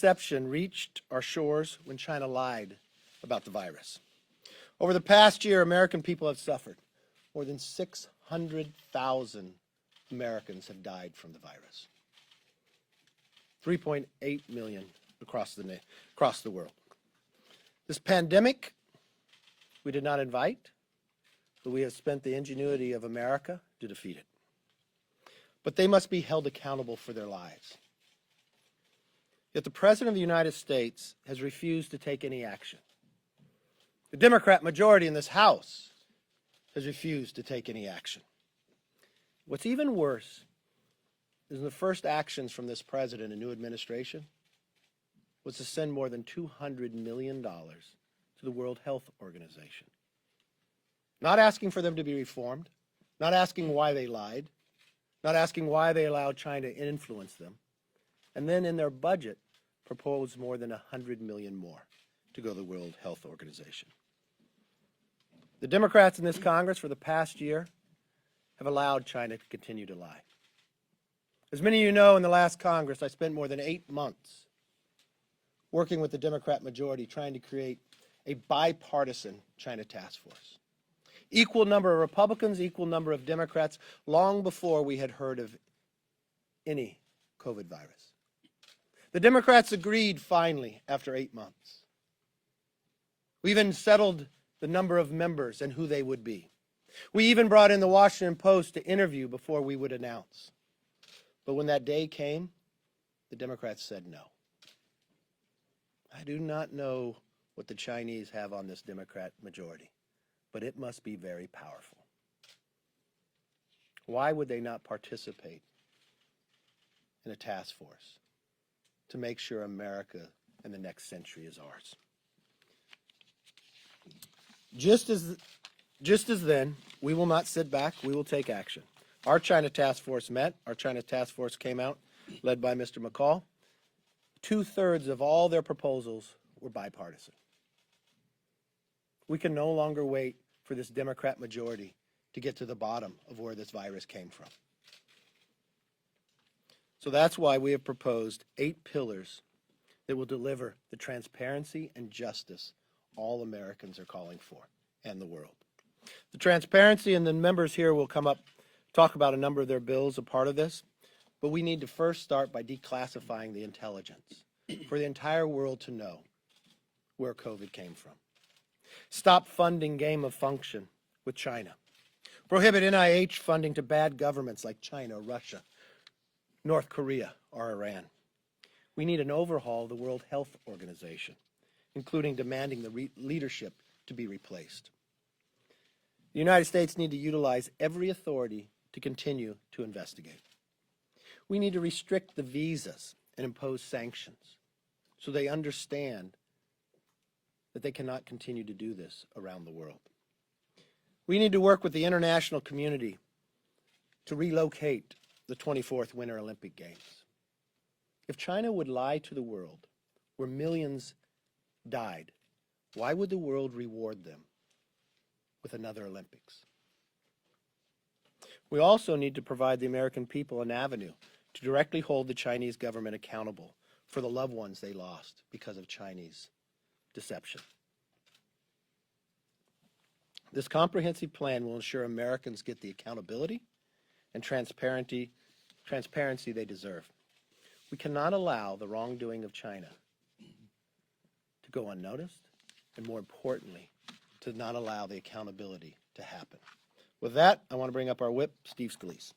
deception reached our shores when China lied about the virus. Over the past year, American people have suffered. More than 600,000 Americans have died from the virus. 3.8 million across the world. This pandemic, we did not invite, but we have spent the ingenuity of America to defeat it. But they must be held accountable for their lives. Yet the President of the United States has refused to take any action. The Democrat majority in this House has refused to take any action. What's even worse is the first actions from this president and new administration was to send more than $200 million to the World Health Organization. Not asking for them to be reformed, not asking why they lied, not asking why they allowed China to influence them, and then in their budget proposed more than $100 million more to go to the World Health Organization. The Democrats in this Congress for the past year have allowed China to continue to lie. As many of you know, in the last Congress, I spent more than 8 months working with the Democrat majority trying to create a bipartisan China task force. Equal number of Republicans, equal number of Democrats, long before we had heard of any COVID virus. The Democrats agreed finally after 8 months. We even settled the number of members and who they would be. We even brought in the Washington Post to interview before we would announce. But when that day came, the Democrats said no. I do not know what the Chinese have on this Democrat majority, but it must be very powerful. Why would they not participate in a task force to make sure America in the next century is ours? Just as then, we will not sit back, we will take action. Our China task force met, our China task force came out, led by Mr. McCall. 2/3 of all their proposals were bipartisan. We can no longer wait for this Democrat majority to get to the bottom of where this virus came from. So that's why we have proposed 8 pillars that will deliver the transparency and justice all Americans are calling for, and the world. The transparency, and the members here will come up, talk about a number of their bills, a part of this, but we need to first start by declassifying the intelligence for the entire world to know where COVID came from. Stop funding gain of function with China. Prohibit NIH funding to bad governments like China, Russia, North Korea, or Iran. We need an overhaul of the World Health Organization, including demanding the leadership to be replaced. The United States need to utilize every authority to continue to investigate. We need to restrict the visas and impose sanctions so they understand that they cannot continue to do this around the world. We need to work with the international community to relocate the 24th Winter Olympic Games. If China would lie to the world where millions died, why would the world reward them with another Olympics? We also need to provide the American people an avenue to directly hold the Chinese government accountable for the loved ones they lost because of Chinese deception. This comprehensive plan will ensure Americans get the accountability and transparency they deserve. We cannot allow the wrongdoing of China to go unnoticed, and more importantly, to not allow the accountability to happen. With that, I want to bring up our whip, Steve Scalise.